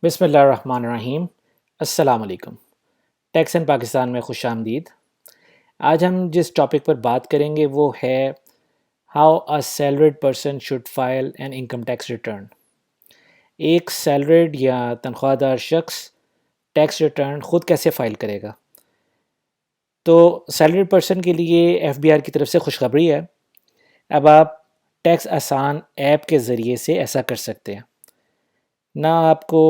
बिस्मिल्लाहिर्रहमानिर्रहीम। अस्सलाम वालेकुम। टैक्स एंड पाकिस्तान में खुश आमदीद। आज हम जिस टॉपिक पर बात करेंगे वो है how a salaried person should file an income tax return. एक सैलरीड या तनख्वाहदार शख्स टैक्स रिटर्न ख़ुद कैसे फ़ाइल करेगा। तो सैलरीड पर्सन के लिए एफबीआर की तरफ से खुशखबरी है। अब आप टैक्स आसान ऐप के ज़रिए से ऐसा कर सकते हैं। ना आपको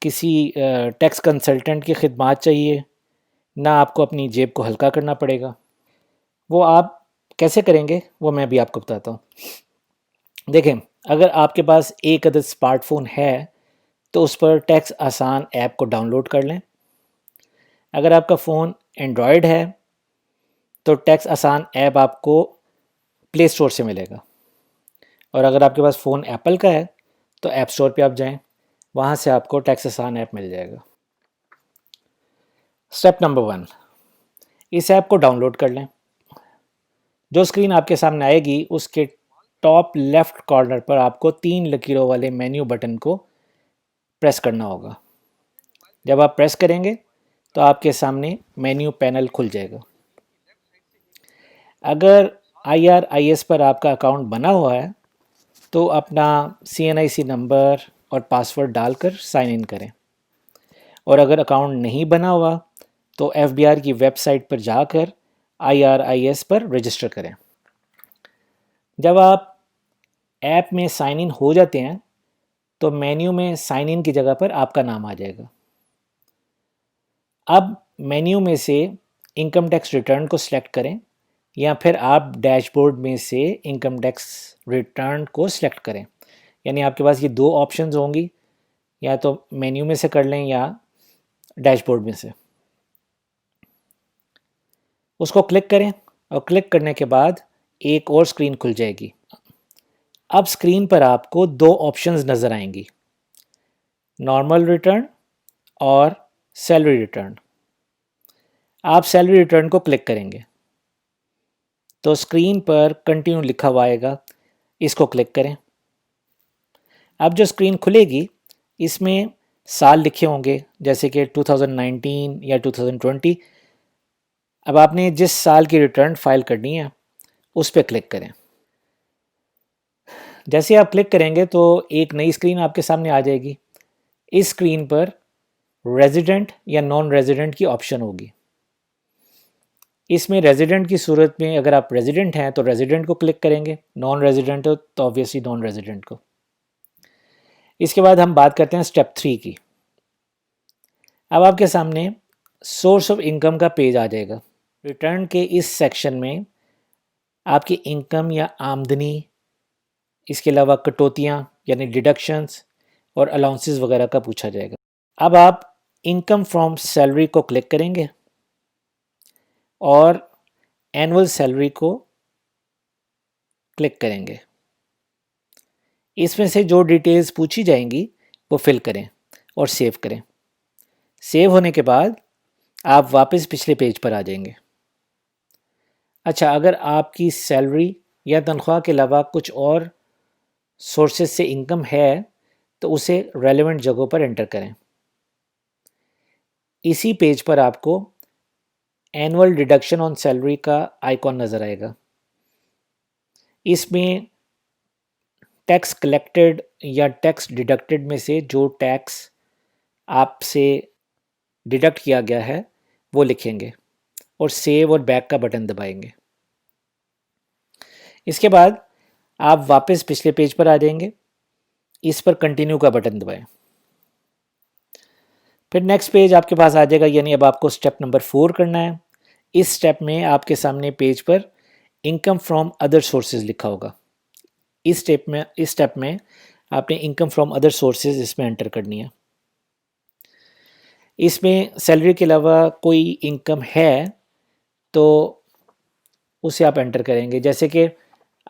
किसी टैक्स कंसल्टेंट की खिदमत चाहिए, ना आपको अपनी जेब को हल्का करना पड़ेगा। वो आप कैसे करेंगे वो मैं भी आपको बताता हूँ। देखें, अगर आपके पास एक अदद स्मार्टफोन है तो उस पर टैक्स आसान ऐप को डाउनलोड कर लें। अगर आपका फ़ोन एंड्रॉयड है तो टैक्स आसान ऐप आपको प्ले स्टोर से मिलेगा, और अगर आपके पास फ़ोन एप्पल का है तो ऐप स्टोर पे आप जाएं, वहाँ से आपको टैक्स आसान ऐप मिल जाएगा। स्टेप नंबर 1, इस ऐप को डाउनलोड कर लें। जो स्क्रीन आपके सामने आएगी उसके टॉप लेफ़्ट कॉर्नर पर आपको 3 लकीरों वाले मेन्यू बटन को प्रेस करना होगा। जब आप प्रेस करेंगे तो आपके सामने मेन्यू पैनल खुल जाएगा। अगर IRIS पर आपका अकाउंट बना हुआ है तो अपना CNIC नंबर और पासवर्ड डालकर साइन इन करें, और अगर अकाउंट नहीं बना हुआ तो FBR की वेबसाइट पर जाकर IRIS पर रजिस्टर करें। जब आप ऐप में साइन इन हो जाते हैं तो मेन्यू में साइन इन की जगह पर आपका नाम आ जाएगा। अब मेन्यू में से इनकम टैक्स रिटर्न को सिलेक्ट करें, या फिर आप डैशबोर्ड में से इनकम टैक्स रिटर्न को सिलेक्ट करें। यानी आपके पास ये दो ऑप्शंस होंगी, या तो मेन्यू में से कर लें या डैशबोर्ड में से। उसको क्लिक करें, और क्लिक करने के बाद एक और स्क्रीन खुल जाएगी। अब स्क्रीन पर आपको दो ऑप्शंस नज़र आएंगी, नॉर्मल रिटर्न और सैलरी रिटर्न। आप सैलरी रिटर्न को क्लिक करेंगे तो स्क्रीन पर कंटिन्यू लिखा हुआ आएगा, इसको क्लिक करें। अब जो स्क्रीन खुलेगी इसमें साल लिखे होंगे, जैसे कि 2019 या 2020। अब आपने जिस साल की रिटर्न फाइल करनी है उस पर क्लिक करें। जैसे आप क्लिक करेंगे तो एक नई स्क्रीन आपके सामने आ जाएगी। इस स्क्रीन पर रेजिडेंट या नॉन रेजिडेंट की ऑप्शन होगी। इसमें रेजिडेंट की सूरत में अगर आप रेजिडेंट हैं तो रेजिडेंट को क्लिक करेंगे, नॉन रेजिडेंट हो तो ऑब्वियसली नॉन रेजिडेंट को। इसके बाद हम बात करते हैं स्टेप 3 की। अब आपके सामने सोर्स ऑफ इनकम का पेज आ जाएगा। रिटर्न के इस सेक्शन में आपकी इनकम या आमदनी, इसके अलावा कटौतियाँ यानी डिडक्शंस और अलाउंसेस वगैरह का पूछा जाएगा। अब आप इनकम फ्रॉम सैलरी को क्लिक करेंगे और एनुअल सैलरी को क्लिक करेंगे। इसमें से जो डिटेल्स पूछी जाएंगी वो फिल करें और सेव करें। सेव होने के बाद आप वापस पिछले पेज पर आ जाएंगे। अच्छा, अगर आपकी सैलरी या तनख्वाह के अलावा कुछ और सोर्सेज से इनकम है तो उसे रेलेवेंट जगहों पर एंटर करें। इसी पेज पर आपको एनुअल डिडक्शन ऑन सैलरी का आइकॉन नज़र आएगा। इसमें टैक्स कलेक्टेड या टैक्स डिडक्टेड में से जो टैक्स आपसे डिडक्ट किया गया है वो लिखेंगे और सेव और बैक का बटन दबाएंगे। इसके बाद आप वापस पिछले पेज पर आ जाएंगे, इस पर कंटिन्यू का बटन दबाएं। फिर नेक्स्ट पेज आपके पास आ जाएगा, यानी अब आपको स्टेप नंबर 4 करना है। इस स्टेप में आपके सामने पेज पर इनकम फ्रॉम अदर सोर्सेज लिखा होगा। इस स्टेप में आपने इनकम फ्रॉम अदर सोर्सेज इसमें एंटर करनी है। इसमें सैलरी के अलावा कोई इनकम है तो उसे आप एंटर करेंगे, जैसे कि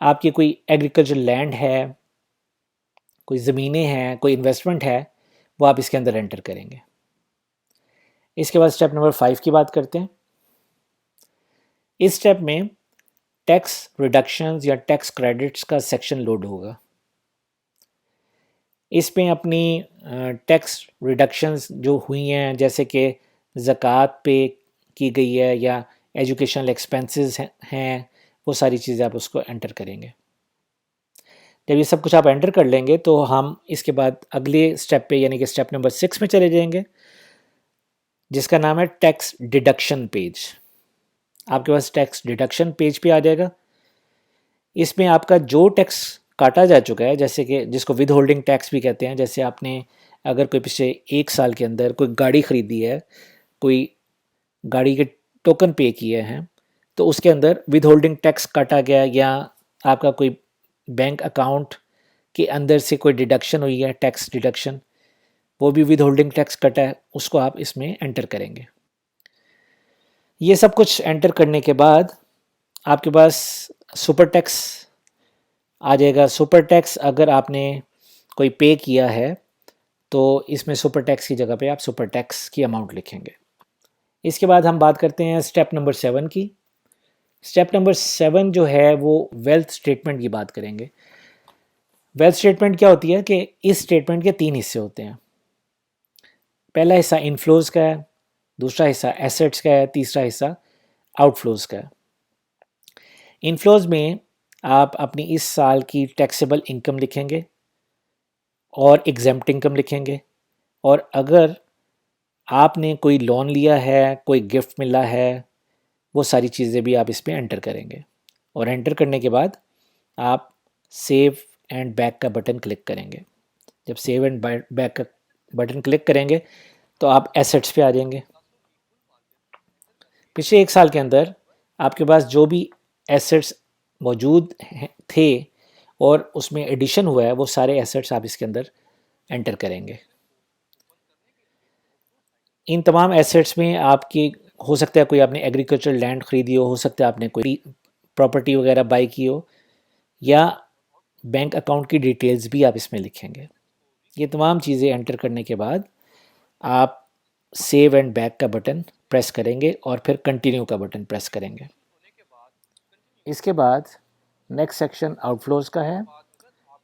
आपकी कोई एग्रीकल्चर लैंड है, कोई ज़मीनें हैं, कोई इन्वेस्टमेंट है, वो आप इसके अंदर एंटर करेंगे। इसके बाद स्टेप नंबर 5 की बात करते हैं। इस स्टेप में टैक्स रिडक्शंस या टैक्स क्रेडिट्स का सेक्शन लोड होगा। इसमें अपनी टैक्स रिडक्शंस जो हुई हैं, जैसे कि ज़कात पे की गई है या एजुकेशनल एक्सपेंसेस हैं, वो सारी चीज़ें आप उसको एंटर करेंगे। जब ये सब कुछ आप एंटर कर लेंगे तो हम इसके बाद अगले स्टेप पे यानी कि स्टेप नंबर 6 में चले जाएंगे, जिसका नाम है टैक्स डिडक्शन पेज। आपके पास टैक्स डिडक्शन पेज पे आ जाएगा। इसमें आपका जो टैक्स काटा जा चुका है, जैसे कि जिसको विद होल्डिंग टैक्स भी कहते हैं, जैसे आपने अगर कोई पिछले 1 साल के अंदर कोई गाड़ी ख़रीदी है, कोई गाड़ी के टोकन पे किए हैं, तो उसके अंदर विद होल्डिंग टैक्स काटा गया, या आपका कोई बैंक अकाउंट के अंदर से कोई डिडक्शन हुई है, टैक्स डिडक्शन, वो भी विद होल्डिंग टैक्स कटा है, उसको आप इसमें एंटर करेंगे। ये सब कुछ एंटर करने के बाद आपके पास सुपर टैक्स आ जाएगा। सुपर टैक्स अगर आपने कोई पे किया है तो इसमें सुपर टैक्स की जगह पे आप सुपर टैक्स की अमाउंट लिखेंगे। इसके बाद हम बात करते हैं स्टेप नंबर 7 की। स्टेप नंबर 7 जो है वो वेल्थ स्टेटमेंट की बात करेंगे। वेल्थ स्टेटमेंट क्या होती है कि इस स्टेटमेंट के 3 हिस्से होते हैं। पहला हिस्सा इनफ्लोज का है, दूसरा हिस्सा एसेट्स का है, तीसरा हिस्सा आउटफ्लोज का है। इनफ्लोज में आप अपनी इस साल की टैक्सेबल इनकम लिखेंगे और एग्जेम्प्ट इनकम लिखेंगे, और अगर आपने कोई लोन लिया है, कोई गिफ्ट मिला है, वो सारी चीज़ें भी आप इसमें एंटर करेंगे। और एंटर करने के बाद आप सेव एंड बैक का बटन क्लिक करेंगे। जब सेव एंड बैक का बटन क्लिक करेंगे तो आप एसेट्स पे आ जाएंगे। पिछले 1 साल के अंदर आपके पास जो भी एसेट्स मौजूद थे और उसमें एडिशन हुआ है, वो सारे एसेट्स आप इसके अंदर एंटर करेंगे। इन तमाम एसेट्स में आपकी हो सकता है कोई आपने एग्रीकल्चर लैंड खरीदी हो सकता है आपने कोई प्रॉपर्टी वगैरह बाई की हो, या बैंक अकाउंट की डिटेल्स भी आप इसमें लिखेंगे। ये तमाम चीज़ें एंटर करने के बाद आप सेव एंड बैक का बटन प्रेस करेंगे और फिर कंटिन्यू का बटन प्रेस करेंगे। इसके बाद नेक्स्ट सेक्शन आउटफ्लोज का है।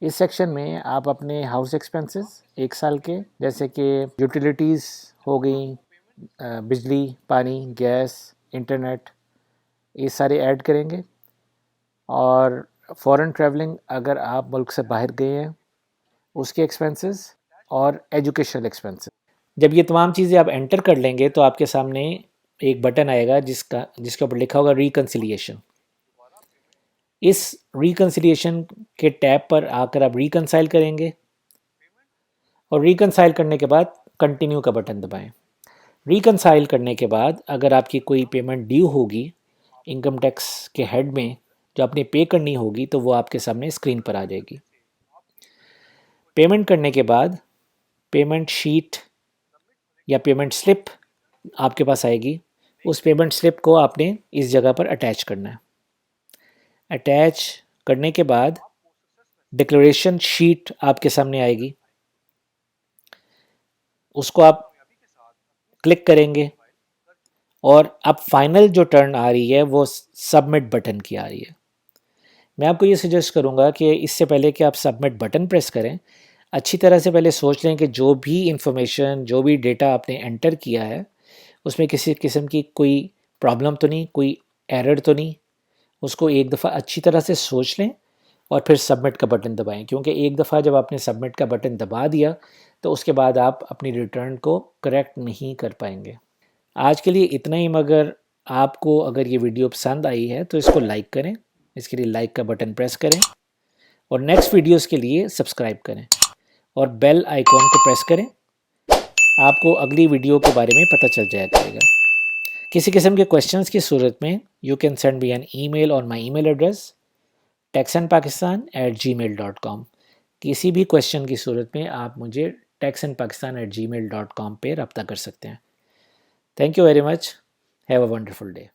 इस सेक्शन में आप अपने हाउस एक्सपेंसेस 1 साल के, जैसे कि यूटिलिटीज़ हो गई, बिजली, पानी, गैस, इंटरनेट, ये सारे ऐड करेंगे। और फॉरेन ट्रैवलिंग अगर आप मुल्क से बाहर गए हैं उसके एक्सपेंसेस, और एजुकेशनल एक्सपेंसेस। जब ये तमाम चीज़ें आप एंटर कर लेंगे तो आपके सामने एक बटन आएगा जिसके ऊपर लिखा होगा रिकन्सिलिएशन। इस रिकन्सिलिएशन के टैब पर आकर आप रिकन्साइल करेंगे, और रिकन्साइल करने के बाद कंटिन्यू का बटन दबाएं। रिकन्साइल करने के बाद अगर आपकी कोई पेमेंट ड्यू होगी इनकम टैक्स के हेड में, जो आपने पे करनी होगी, तो वो आपके सामने स्क्रीन पर आ जाएगी। पेमेंट करने के बाद पेमेंट शीट या पेमेंट स्लिप आपके पास आएगी। उस पेमेंट स्लिप को आपने इस जगह पर अटैच करना है। अटैच करने के बाद डिक्लेरेशन शीट आपके सामने आएगी, उसको आप क्लिक करेंगे, और अब फाइनल जो टर्न आ रही है वो सबमिट बटन की आ रही है। मैं आपको ये सजेस्ट करूँगा कि इससे पहले कि आप सबमिट बटन प्रेस करें, अच्छी तरह से पहले सोच लें कि जो भी इंफॉर्मेशन, जो भी डेटा आपने एंटर किया है, उसमें किसी किस्म की कोई प्रॉब्लम तो नहीं, कोई एरर तो नहीं। उसको एक दफ़ा अच्छी तरह से सोच लें और फिर सबमिट का बटन दबाएं, क्योंकि एक दफ़ा जब आपने सबमिट का बटन दबा दिया तो उसके बाद आप अपनी रिटर्न को करेक्ट नहीं कर पाएंगे। आज के लिए इतना ही, मगर आपको अगर ये वीडियो पसंद आई है तो इसको लाइक करें, इसके लिए लाइक का बटन प्रेस करें, और नेक्स्ट वीडियोस के लिए सब्सक्राइब करें और बेल आइकॉन को प्रेस करें। आपको अगली वीडियो के बारे में पता चल जाया करेगा। किसी किस्म के क्वेश्चंस की सूरत में you can send me an email on my email address taxandpakistan@gmail.com। किसी भी क्वेश्चन की सूरत में आप मुझे taxandpakistan@gmail.com पे रब्ता कर सकते हैं। Thank you very much. Have a wonderful day.